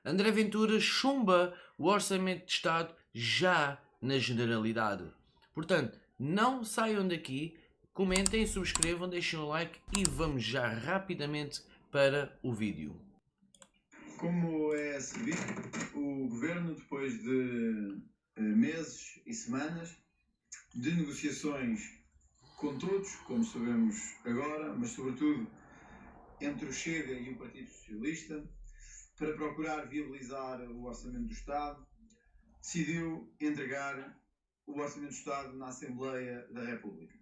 André Ventura chumba o Orçamento de Estado já na generalidade. Portanto, não saiam daqui, comentem, subscrevam, deixem um like e vamos já rapidamente para o vídeo. Como é sabido, o Governo, depois de meses e semanas de negociações com todos, como sabemos agora, mas sobretudo entre o Chega e o Partido Socialista, para procurar viabilizar o Orçamento do Estado, decidiu entregar o Orçamento do Estado na Assembleia da República.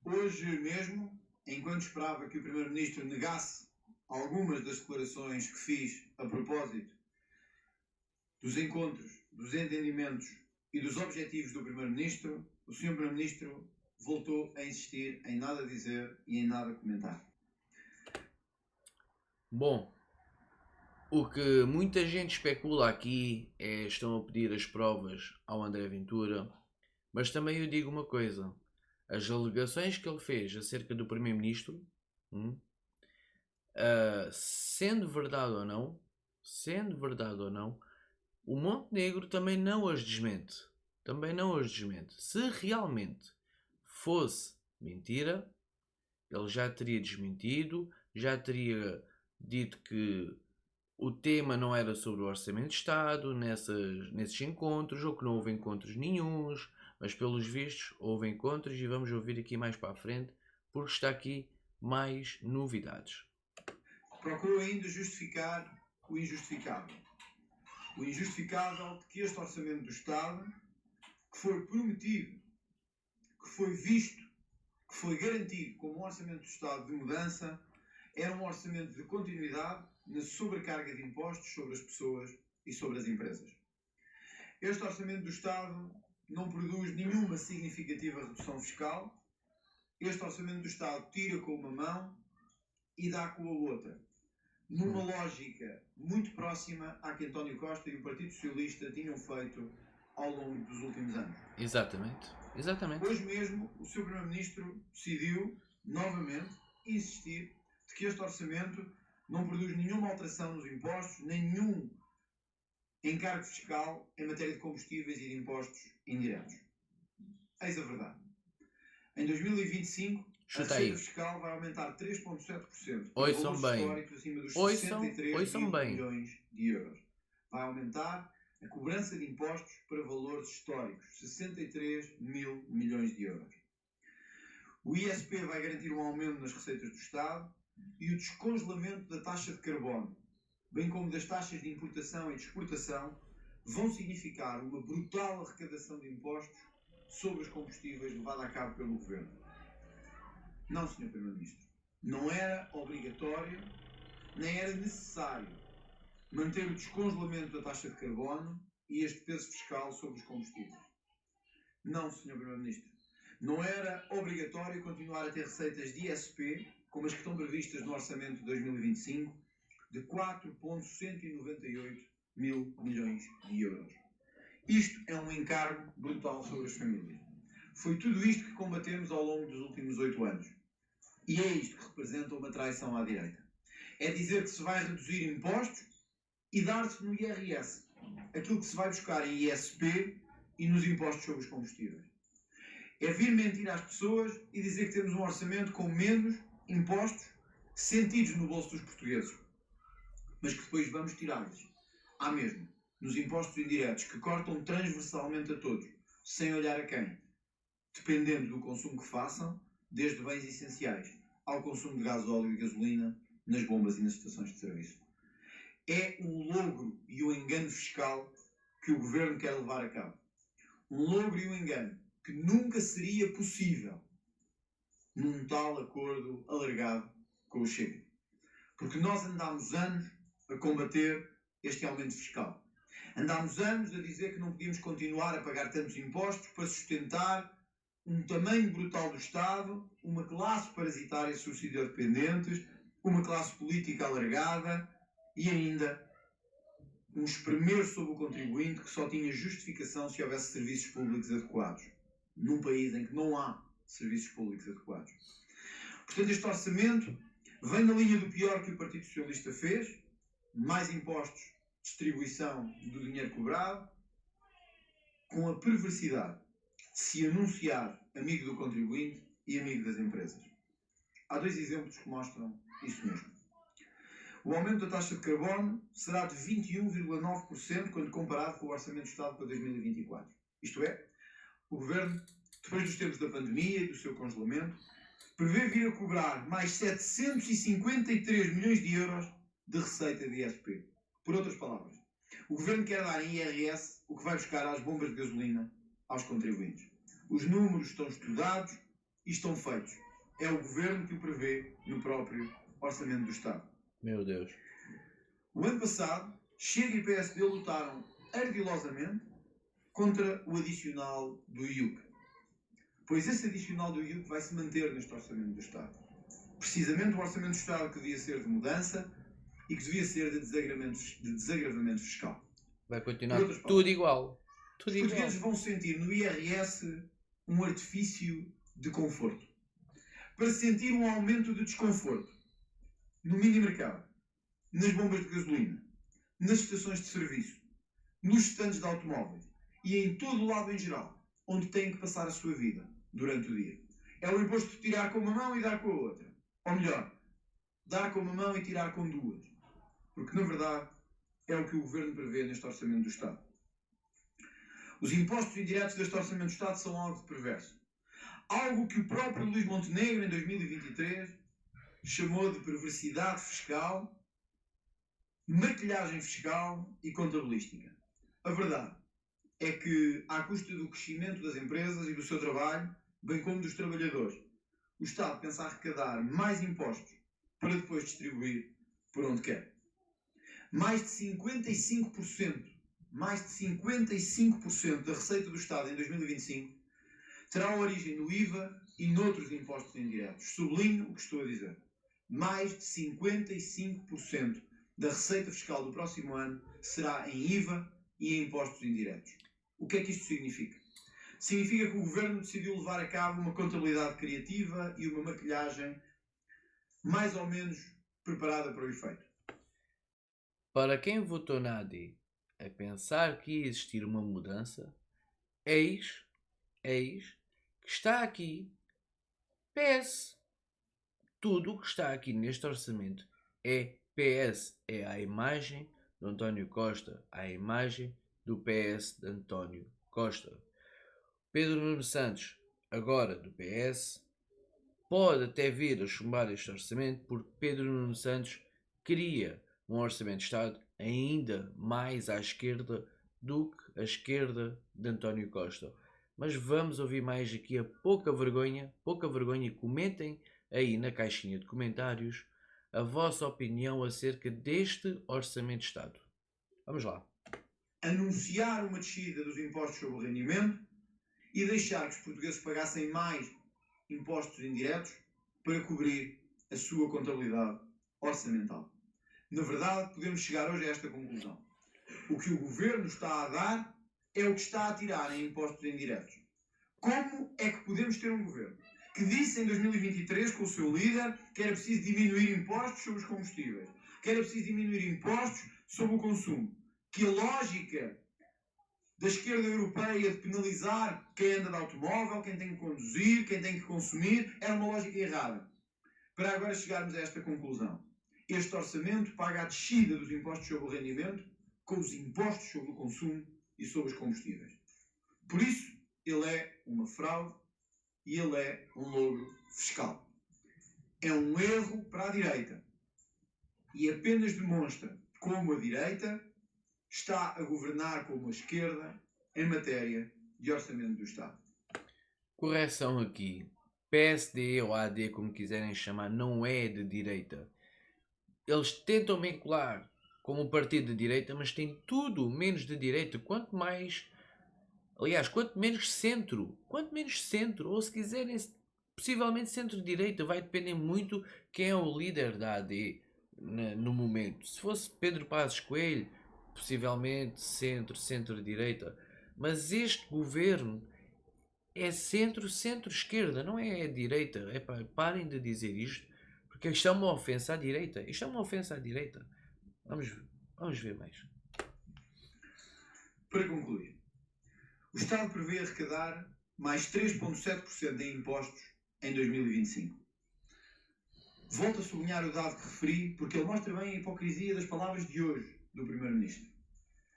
Hoje mesmo, enquanto esperava que o Primeiro-Ministro negasse algumas das declarações que fiz a propósito dos encontros, dos entendimentos e dos objetivos do Primeiro-Ministro, o Sr. Primeiro-Ministro voltou a insistir em nada dizer e em nada comentar. Bom, o que muita gente especula aqui é estão a pedir as provas ao André Ventura, mas também eu digo uma coisa: as alegações que ele fez acerca do Primeiro-Ministro, sendo verdade ou não, o Montenegro também não as desmente. Se realmente fosse mentira, ele já teria desmentido, já teria dito que o tema não era sobre o Orçamento de Estado nesses encontros, ou que não houve encontros nenhuns, mas pelos vistos houve encontros e vamos ouvir aqui mais para a frente, porque está aqui mais novidades. Procurou ainda justificar o injustificável. O injustificável de que este Orçamento do Estado, que foi prometido, que foi visto, que foi garantido como um Orçamento do Estado de mudança, era um orçamento de continuidade na sobrecarga de impostos sobre as pessoas e sobre as empresas. Este Orçamento do Estado não produz nenhuma significativa redução fiscal. Este Orçamento do Estado tira com uma mão e dá com a outra, numa lógica muito próxima à que António Costa e o Partido Socialista tinham feito ao longo dos últimos anos. Exatamente. Hoje mesmo, o Sr. Primeiro-Ministro decidiu, novamente, insistir de que este orçamento não produz nenhuma alteração nos impostos, nem nenhum encargo fiscal em matéria de combustíveis e de impostos indiretos. Eis a verdade. Em 2025, a receita fiscal vai aumentar 3,7%, para valores históricos acima dos 63 mil milhões de euros. Vai aumentar a cobrança de impostos para valores históricos, 63 mil milhões de euros. O ISP vai garantir um aumento nas receitas do Estado e o descongelamento da taxa de carbono, bem como das taxas de importação e de exportação, vão significar uma brutal arrecadação de impostos sobre os combustíveis levada a cabo pelo Governo. Não, Sr. Primeiro-Ministro. Não era obrigatório, nem era necessário manter o descongelamento da taxa de carbono e este peso fiscal sobre os combustíveis. Não, Sr. Primeiro-Ministro. Não era obrigatório continuar a ter receitas de ISP, como as que estão previstas no Orçamento de 2025, de 4,198 mil milhões de euros. Isto é um encargo brutal sobre as famílias. Foi tudo isto que combatemos ao longo dos últimos 8 anos. E é isto que representa uma traição à direita. É dizer que se vai reduzir impostos e dar-se no IRS aquilo que se vai buscar em ISP e nos impostos sobre os combustíveis. É vir mentir às pessoas e dizer que temos um orçamento com menos impostos sentidos no bolso dos portugueses, mas que depois vamos tirar-lhes, à mesma, nos impostos indiretos, que cortam transversalmente a todos, sem olhar a quem, dependendo do consumo que façam, desde bens essenciais ao consumo de gasóleo e gasolina nas bombas e nas estações de serviço. É um logro e um engano fiscal que o Governo quer levar a cabo. Um logro e um engano que nunca seria possível num tal acordo alargado com o Chega. Porque nós andámos anos a combater este aumento fiscal. Andámos anos a dizer que não podíamos continuar a pagar tantos impostos para sustentar um tamanho brutal do Estado, uma classe parasitária subsidiodependentes, uma classe política alargada e ainda um espremer sobre o contribuinte que só tinha justificação se houvesse serviços públicos adequados, num país em que não há serviços públicos adequados. Portanto, este orçamento vem na linha do pior que o Partido Socialista fez, mais impostos, distribuição do dinheiro cobrado, com a perversidade de se anunciar amigo do contribuinte e amigo das empresas. Há dois exemplos que mostram isso mesmo. O aumento da taxa de carbono será de 21,9% quando comparado com o Orçamento de Estado para 2024. Isto é, o Governo, depois dos tempos da pandemia e do seu congelamento, prevê vir a cobrar mais 753 milhões de euros de receita de ISP. Por outras palavras, o Governo quer dar em IRS o que vai buscar às bombas de gasolina aos contribuintes. Os números estão estudados e estão feitos. É o Governo que o prevê no próprio Orçamento do Estado. Meu Deus. O ano passado, Chega e PSD lutaram ardilosamente contra o adicional do IUC. Pois esse adicional do IUC vai se manter neste Orçamento do Estado. Precisamente o Orçamento do Estado que devia ser de mudança e que devia ser de desagravamento fiscal. Vai continuar tudo igual. Os portugueses vão sentir no IRS um artifício de conforto. Para sentir um aumento de desconforto no mini-mercado, nas bombas de gasolina, nas estações de serviço, nos estandes de automóveis e em todo o lado em geral, onde têm que passar a sua vida durante o dia. É o imposto de tirar com uma mão e dar com a outra. Ou melhor, dar com uma mão e tirar com duas. Porque, na verdade, é o que o Governo prevê neste Orçamento do Estado. Os impostos indiretos deste Orçamento do Estado são algo de perverso. Algo que o próprio Luís Montenegro, em 2023, chamou de perversidade fiscal, maquilhagem fiscal e contabilística. A verdade é que, à custa do crescimento das empresas e do seu trabalho, bem como dos trabalhadores, o Estado pensa arrecadar mais impostos para depois distribuir por onde quer. Mais de 55% da receita do Estado em 2025 terá origem no IVA e noutros impostos indiretos. Sublinho o que estou a dizer. Mais de 55% da receita fiscal do próximo ano será em IVA e em impostos indiretos. O que é que isto significa? Significa que o Governo decidiu levar a cabo uma contabilidade criativa e uma maquilhagem mais ou menos preparada para o efeito. Para quem votou na AD a pensar que ia existir uma mudança, eis que está aqui PS. Tudo o que está aqui neste orçamento é PS, é a imagem de António Costa, a imagem do PS de António Costa. Pedro Nuno Santos, agora do PS, pode até vir a chumbar este orçamento porque Pedro Nuno Santos queria um orçamento de Estado ainda mais à esquerda do que a esquerda de António Costa. Mas vamos ouvir mais aqui a pouca vergonha, comentem aí na caixinha de comentários a vossa opinião acerca deste orçamento de Estado. Vamos lá. Anunciar uma descida dos impostos sobre o rendimento e deixar que os portugueses pagassem mais impostos indiretos para cobrir a sua contabilidade orçamental. Na verdade, podemos chegar hoje a esta conclusão. O que o Governo está a dar é o que está a tirar em impostos indiretos. Como é que podemos ter um Governo que disse em 2023 com o seu líder que era preciso diminuir impostos sobre os combustíveis, que era preciso diminuir impostos sobre o consumo, que a lógica da esquerda europeia de penalizar quem anda de automóvel, quem tem que conduzir, quem tem que consumir, era uma lógica errada. Para agora chegarmos a esta conclusão. Este orçamento paga a descida dos impostos sobre o rendimento com os impostos sobre o consumo e sobre os combustíveis. Por isso, ele é uma fraude e ele é um logro fiscal. É um erro para a direita e apenas demonstra como a direita está a governar como a esquerda em matéria de orçamento do Estado. Correção aqui. PSD ou AD, como quiserem chamar, não é de direita. Eles tentam vincular como um partido de direita, mas tem tudo menos de direita. Quanto menos centro. Ou se quiserem, possivelmente centro-direita. Vai depender muito quem é o líder da AD no momento. Se fosse Pedro Passos Coelho, possivelmente centro-direita. Mas este governo é centro-esquerda, não é a direita. Parem de dizer isto, porque isto é uma ofensa à direita. Vamos ver mais. Para concluir, o Estado prevê arrecadar mais 3,7% em impostos em 2025. Volto a sublinhar o dado que referi porque ele mostra bem a hipocrisia das palavras de hoje do Primeiro-Ministro.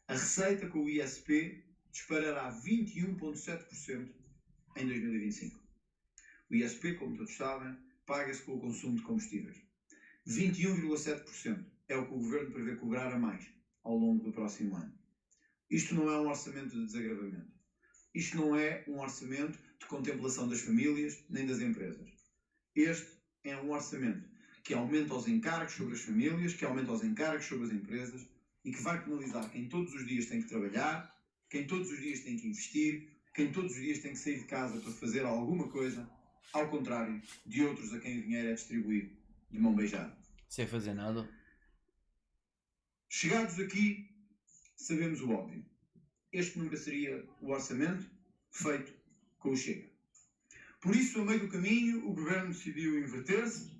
A receita com o ISP disparará 21,7% em 2025. O ISP, como todos sabem, paga-se com o consumo de combustíveis. 21,7% é o que o Governo prevê cobrar a mais ao longo do próximo ano. Isto não é um orçamento de desagravamento. Isto não é um orçamento de contemplação das famílias nem das empresas. Este é um orçamento que aumenta os encargos sobre as famílias, que aumenta os encargos sobre as empresas e que vai penalizar quem todos os dias tem que trabalhar, quem todos os dias tem que investir, quem todos os dias tem que sair de casa para fazer alguma coisa, ao contrário de outros a quem o dinheiro é distribuído de mão beijada. Sem fazer nada. Chegados aqui, sabemos o óbvio. Este nunca seria o orçamento feito com o Chega. Por isso, a meio do caminho, o Governo decidiu inverter-se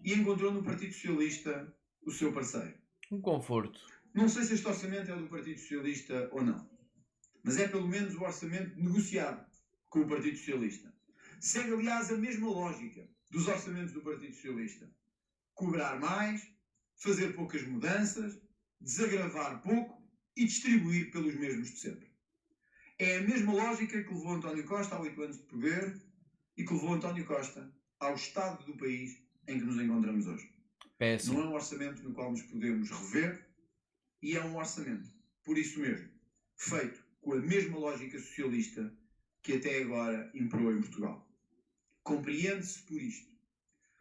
e encontrou no Partido Socialista o seu parceiro. Um conforto. Não sei se este orçamento é do Partido Socialista ou não, mas é pelo menos o orçamento negociado com o Partido Socialista. Segue, aliás, a mesma lógica dos orçamentos do Partido Socialista. Cobrar mais, fazer poucas mudanças, desagravar pouco e distribuir pelos mesmos de sempre. É a mesma lógica que levou António Costa a 8 anos de poder e que levou António Costa ao estado do país em que nos encontramos hoje. Péssimo. Não é um orçamento no qual nos podemos rever e é um orçamento, por isso mesmo, feito com a mesma lógica socialista que até agora imperou em Portugal. Compreende-se por isto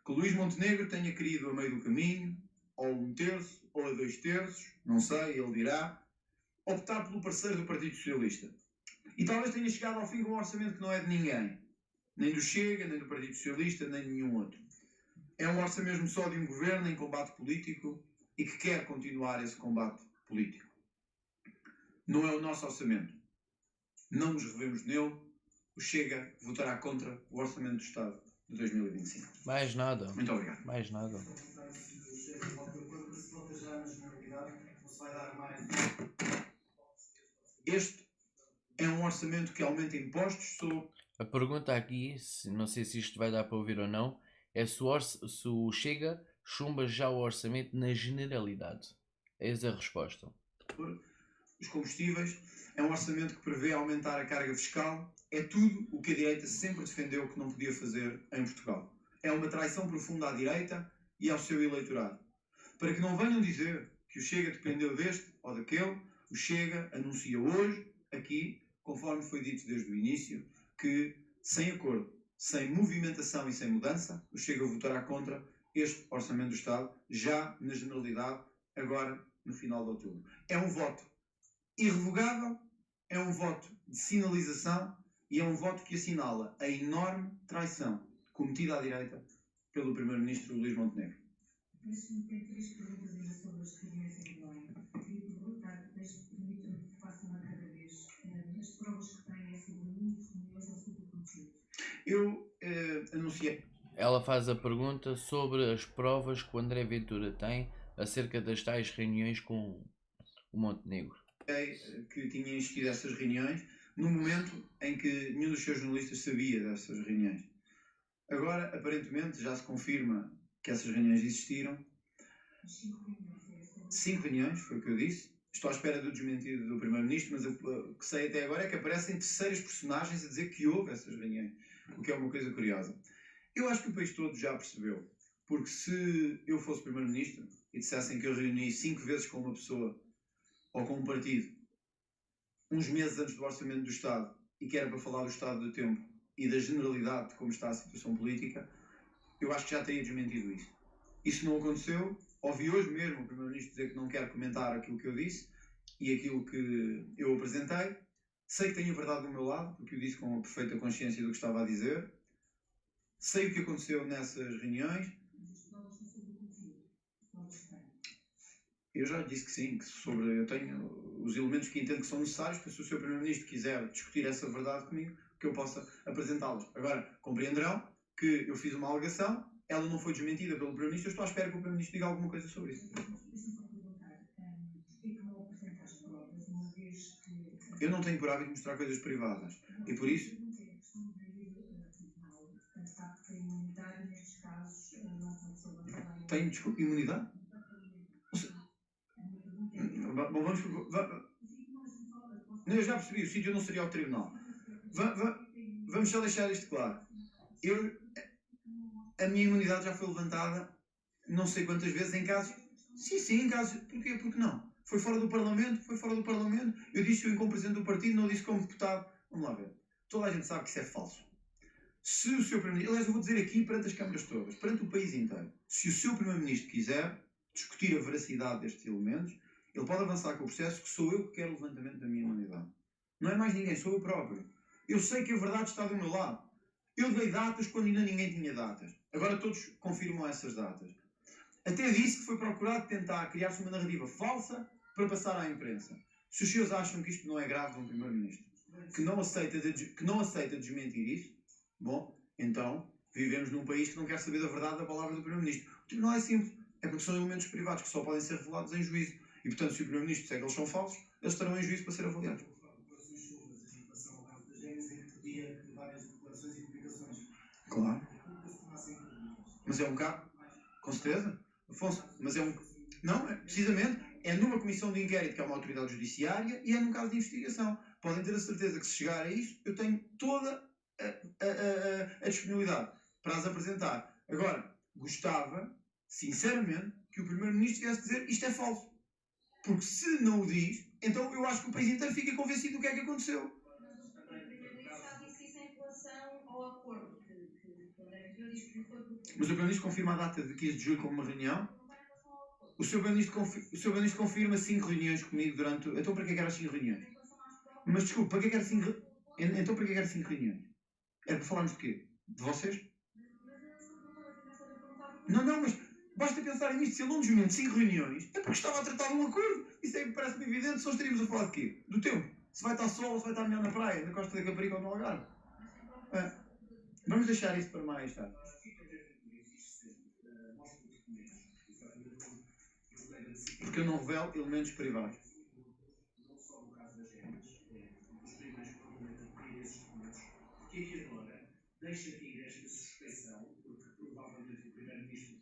que Luís Montenegro tenha querido a meio do caminho, ou 1/3, ou a 2/3, não sei, ele dirá, optar pelo parceiro do Partido Socialista. E talvez tenha chegado ao fim com um orçamento que não é de ninguém. Nem do Chega, nem do Partido Socialista, nem de nenhum outro. É um orçamento mesmo só de um governo em combate político e que quer continuar esse combate político. Não é o nosso orçamento. Não nos revemos nele. O Chega votará contra o Orçamento do Estado de 2025. Mais nada. Muito obrigado. Mais nada. Este é um orçamento que aumenta impostos sobre... A pergunta aqui, não sei se isto vai dar para ouvir ou não, é se o Chega chumba já o orçamento na generalidade. Eis a resposta. Os combustíveis, é um orçamento que prevê aumentar a carga fiscal, é tudo o que a direita sempre defendeu que não podia fazer em Portugal. É uma traição profunda à direita e ao seu eleitorado. Para que não venham dizer que o Chega dependeu deste ou daquele, o Chega anuncia hoje, aqui, conforme foi dito desde o início, que sem acordo, sem movimentação e sem mudança, o Chega votará contra este Orçamento do Estado, já na generalidade, agora no final de outubro. É um voto irrevogável, é um voto de sinalização e é um voto que assinala a enorme traição cometida à direita pelo Primeiro-Ministro Luís Montenegro. Deixe-me ter 3 perguntas ainda sobre as reuniões em Belém. Queria perguntar, permita-me que faça uma cada vez. As provas que têm é sobre o número de reuniões ou sobre o conteúdo? Eu anunciei. Ela faz a pergunta sobre as provas que o André Ventura tem acerca das tais reuniões com o Montenegro. Que tinha existido essas reuniões no momento em que nenhum dos seus jornalistas sabia dessas reuniões. Agora, aparentemente, já se confirma que essas reuniões existiram. 5 reuniões. 5 reuniões, foi o que eu disse. Estou à espera do desmentido do Primeiro-Ministro, mas o que sei até agora é que aparecem terceiras personagens a dizer que houve essas reuniões, o que é uma coisa curiosa. Eu acho que o país todo já percebeu, porque se eu fosse Primeiro-Ministro e dissessem que eu reuni 5 vezes com uma pessoa ou com um partido, uns meses antes do Orçamento do Estado, e que era para falar do estado do tempo e da generalidade de como está a situação política, eu acho que já teria desmentido isso. Isso não aconteceu. Ouvi hoje mesmo o Primeiro-Ministro dizer que não quer comentar aquilo que eu disse e aquilo que eu apresentei. Sei que tenho a verdade do meu lado, porque eu disse com a perfeita consciência do que estava a dizer. Sei o que aconteceu nessas reuniões. Eu já disse que sim, que eu tenho os elementos que entendo que são necessários para, se o Sr. Primeiro-Ministro quiser discutir essa verdade comigo, que eu possa apresentá-las. Agora, compreenderão que eu fiz uma alegação, ela não foi desmentida pelo Primeiro-Ministro, eu estou à espera que o Primeiro-Ministro diga alguma coisa sobre isso. Deixa-me só perguntar. eu não tenho por hábito mostrar coisas privadas. E por isso... Tenho, desculpa, imunidade? Bom, não, eu já percebi, o sítio não seria ao tribunal. Vamos só deixar isto claro. A minha imunidade já foi levantada não sei quantas vezes em casos... Sim, em casos... Porquê? Porque não? Foi fora do Parlamento. Eu disse eu como presidente do partido, não disse como deputado. Vamos lá ver. Toda a gente sabe que isso é falso. Se o seu Primeiro-Ministro... Aliás, eu vou dizer aqui perante as câmaras todas, perante o país inteiro. Se o seu Primeiro-Ministro quiser discutir a veracidade destes elementos, ele pode avançar com o processo, que sou eu que quero o levantamento da minha imunidade. Não é mais ninguém, sou eu próprio. Eu sei que a verdade está do meu lado. Eu dei datas quando ainda ninguém tinha datas. Agora todos confirmam essas datas. Até disse que foi procurado tentar criar-se uma narrativa falsa para passar à imprensa. Se os senhores acham que isto não é grave de um Primeiro-Ministro, que não aceita desmentir isso, bom, então vivemos num país que não quer saber da verdade da palavra do Primeiro-Ministro. O tribunal é simples, é porque são elementos privados que só podem ser revelados em juízo. E, portanto, se o Primeiro-Ministro disser que eles são falsos, eles estarão em juízo para ser avaliados. Claro. Mas é um caso, com certeza, Afonso, mas é um... Não, precisamente, é numa comissão de inquérito que é uma autoridade judiciária e é num caso de investigação. Podem ter a certeza que se chegar a isso, eu tenho toda a disponibilidade para as apresentar. Agora, gostava, sinceramente, que o Primeiro-Ministro viesse dizer isto é falso. Porque se não o diz, então eu acho que o país inteiro fica convencido do que é que aconteceu. Mas o Primeiro-Ministro confirma a data de 15 de julho como uma reunião? O Sr. Primeiro-Ministro confirma 5 reuniões comigo durante... Então para que eram 5 reuniões? Mas desculpe, para que eram 5 Então para que eram 5 reuniões? Era para falarmos de quê? De vocês? Não, mas basta pensar nisto. Se ele não desmente 5 reuniões, é porque estava a tratar de um acordo. Isso aí parece-me evidente. Só estaríamos a falar de quê? Do tempo. Se vai estar sol ou se vai estar melhor na praia, na Costa da Caparica ou no Algarve. Vamos deixar isso para mais tarde. Porque eu não revelo elementos privados. Não só no caso das regras, os tribunais que parlamentam esses documentos, porque é que agora deixa cair esta suspeição, porque provavelmente o Primeiro-Ministro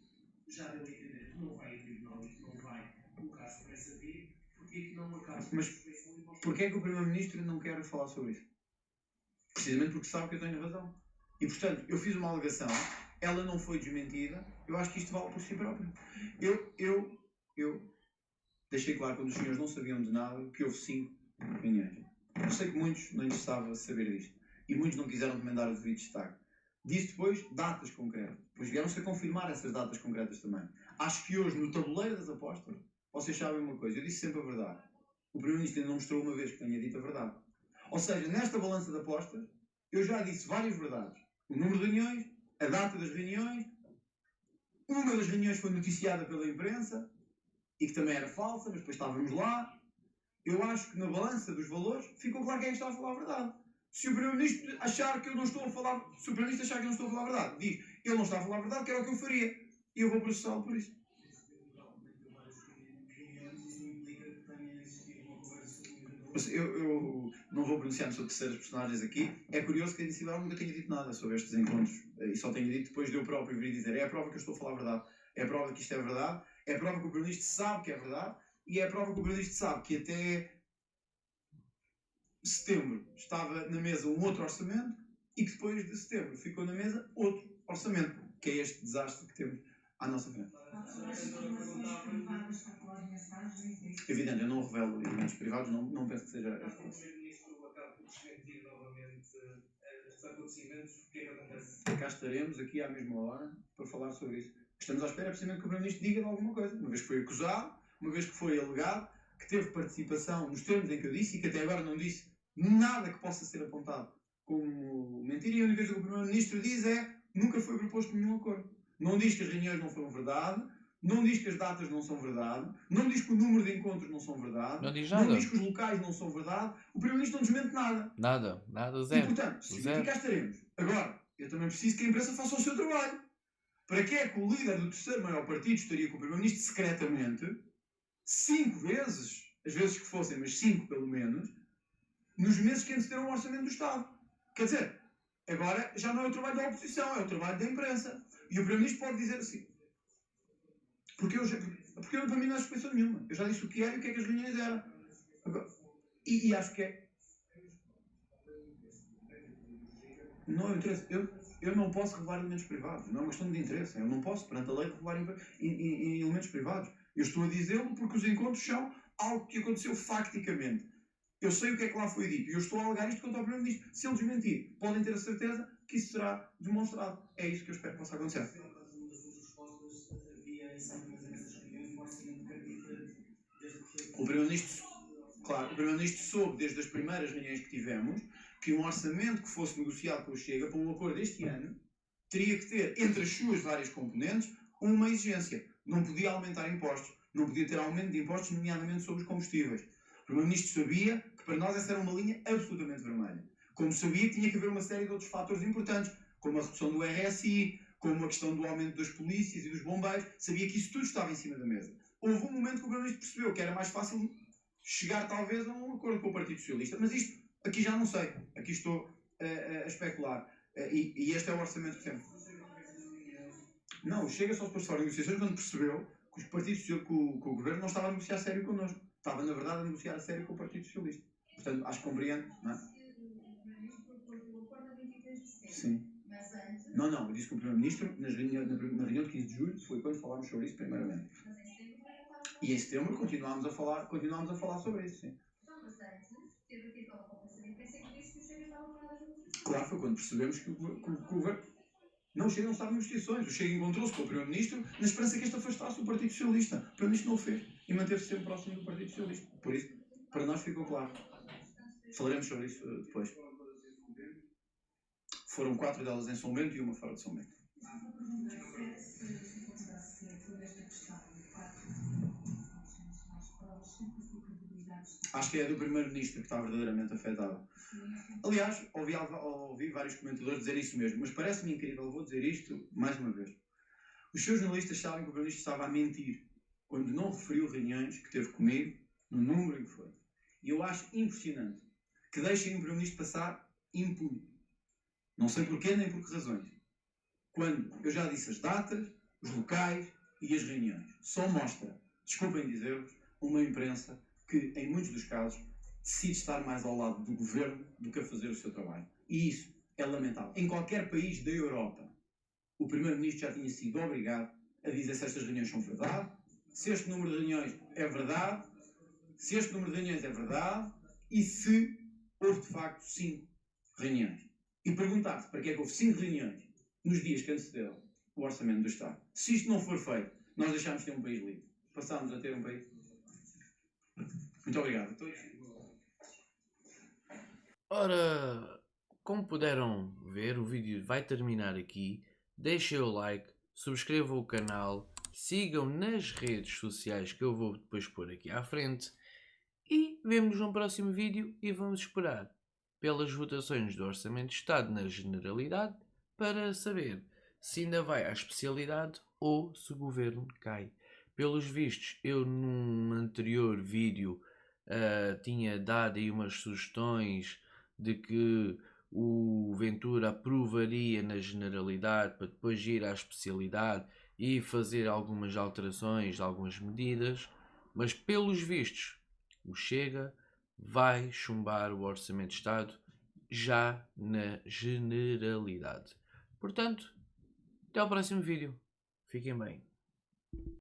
já deu a entender que não vai a tribunal e que não vai colocar-se para saber, porque é que não acaba com a suspeição? Mas porquê é que o Primeiro-Ministro não quer falar sobre isso? Precisamente porque sabe que eu tenho razão. E portanto, eu fiz uma alegação, ela não foi desmentida, eu acho que isto vale por si próprio. Eu deixei claro quando os senhores não sabiam de nada que houve 5 reuniões. Eu sei que muitos não interessava saber disto. E muitos não quiseram também dar o devido destaque. Disse depois datas concretas. Depois vieram-se a confirmar essas datas concretas também. Acho que hoje, no tabuleiro das apostas, vocês sabem uma coisa. Eu disse sempre a verdade. O Primeiro-Ministro ainda não mostrou uma vez que tenha dito a verdade. Ou seja, nesta balança de apostas, eu já disse várias verdades. O número de reuniões, a data das reuniões. Uma das reuniões foi noticiada pela imprensa e que também era falsa, mas depois estávamos lá. Eu acho que na balança dos valores ficou claro quem está a falar a verdade. Se o Primeiro-Ministro achar que eu não estou a falar... Se o Primeiro-Ministro achar que eu não estou a falar a verdade, diz, ele não está a falar a verdade, que era o que eu faria. E eu vou processá-lo por isso. Mas eu não vou pronunciar-me sobre terceiras personagens aqui. É curioso que a Inicial nunca tenha dito nada sobre estes encontros. E só tenha dito depois de eu próprio vir dizer. É a prova que eu estou a falar a verdade. É a prova de que isto é verdade. É a prova que o Primeiro-Ministro sabe que é verdade. E é a prova que o Primeiro-Ministro sabe que até setembro estava na mesa um outro orçamento e que depois de setembro ficou na mesa outro orçamento, que é este desastre que temos à nossa frente. Evidente, eu não revelo elementos privados, não penso que seja... O Primeiro-Ministro acaba por desmentir novamente estes acontecimentos. O que é que acontece? Cá estaremos aqui à mesma hora para falar sobre isso. Estamos à espera precisamente que o Primeiro-Ministro diga de alguma coisa, uma vez que foi acusado, uma vez que foi alegado, que teve participação nos termos em que eu disse e que até agora não disse nada que possa ser apontado como mentira. E a única coisa que o Primeiro-Ministro diz é nunca foi proposto nenhum acordo. Não diz que as reuniões não foram verdade, não diz que as datas não são verdade, não diz que o número de encontros não são verdade, não diz nada. Não diz que os locais não são verdade. O Primeiro-Ministro não desmente nada. Nada, zero. E portanto, se cá estaremos. Agora, eu também preciso que a imprensa faça o seu trabalho. Para que é que o líder do terceiro maior partido estaria com o Primeiro-Ministro secretamente 5 vezes, as vezes que fossem, mas 5 pelo menos, nos meses que antecederam o Orçamento do Estado. Quer dizer, agora já não é o trabalho da oposição, é o trabalho da imprensa. E o Primeiro-Ministro pode dizer assim. Porque para mim não há suspensão nenhuma. Eu já disse o que era e o que é que as reuniões eram. E acho que é. Não é interesse. Eu não posso revelar elementos privados. Não é uma questão de interesse. Eu não posso, perante a lei, revelar elementos privados. Eu estou a dizê-lo porque os encontros são algo que aconteceu facticamente. Eu sei o que é que lá foi dito e eu estou a alegar isto contra o Primeiro-Ministro. Se ele desmentir, podem ter a certeza que isso será demonstrado. É isso que eu espero que possa acontecer. O Primeiro-Ministro, claro, o Primeiro-Ministro soube desde as primeiras reuniões que tivemos que um orçamento que fosse negociado com o Chega para um acordo este ano teria que ter, entre as suas várias componentes, uma exigência. Não podia aumentar impostos, não podia ter aumento de impostos, nomeadamente sobre os combustíveis. O Primeiro-Ministro sabia que para nós essa era uma linha absolutamente vermelha. Como sabia que tinha que haver uma série de outros fatores importantes, como a redução do RSI, como a questão do aumento das polícias e dos bombeiros, sabia que isso tudo estava em cima da mesa. Houve um momento que o Primeiro-Ministro percebeu que era mais fácil chegar talvez a um acordo com o Partido Socialista, mas isto aqui já não sei, aqui estou a especular. E este é o orçamento que temos. Não, Chega só se pôs fora de negociações quando percebeu que os partidos que o Governo não estava a negociar a sério connosco. Estava, na verdade, a negociar a sério com o Partido Socialista. Portanto, acho que compreendo, não é? Sim. Não, eu disse que o Primeiro-Ministro, na reunião de 15 de julho, foi quando falámos sobre isso primeiramente. E em setembro continuámos a falar sobre isso, sim. Claro, foi quando percebemos que o Governo... Não, o Chega não estava em negociações. O Chega encontrou-se com o Primeiro-Ministro na esperança que este afastasse o Partido Socialista. O Primeiro-Ministro não o fez e manteve-se sempre próximo do Partido Socialista. Por isso, para nós ficou claro. Falaremos sobre isso depois. Foram 4 delas em São Bento e uma fora de São Bento. Acho que é do Primeiro-Ministro que está verdadeiramente afetado. Aliás, ouvi vários comentadores dizer isso mesmo, mas parece-me incrível, vou dizer isto mais uma vez. Os seus jornalistas sabem que o Primeiro-Ministro estava a mentir quando não referiu reuniões que teve comigo, no número em que foi. E eu acho impressionante que deixem o Primeiro-Ministro passar impune. Não sei porquê nem por que razões. Quando eu já disse as datas, os locais e as reuniões. Só mostra, desculpem dizer-vos, uma imprensa que, em muitos dos casos, decide estar mais ao lado do governo do que a fazer o seu trabalho. E isso é lamentável. Em qualquer país da Europa, o Primeiro-Ministro já tinha sido obrigado a dizer se estas reuniões são verdade, se este número de reuniões é verdade, se este número de reuniões é verdade e se houve, de facto, 5 reuniões. E perguntar-se para que é que houve 5 reuniões nos dias que antecederam o Orçamento do Estado. Se isto não for feito, nós deixámos de ter um país livre. Passámos a ter um país... Muito obrigado. Ora, como puderam ver, o vídeo vai terminar aqui. Deixem o like, subscrevam o canal, sigam nas redes sociais que eu vou depois pôr aqui à frente. E vemo-nos no próximo vídeo e vamos esperar pelas votações do Orçamento de Estado na Generalidade para saber se ainda vai à especialidade ou se o Governo cai. Pelos vistos, eu num anterior vídeo tinha dado aí umas sugestões de que o Ventura aprovaria na Generalidade para depois ir à especialidade e fazer algumas alterações, algumas medidas, mas pelos vistos o Chega vai chumbar o Orçamento de Estado já na Generalidade. Portanto, até ao próximo vídeo. Fiquem bem.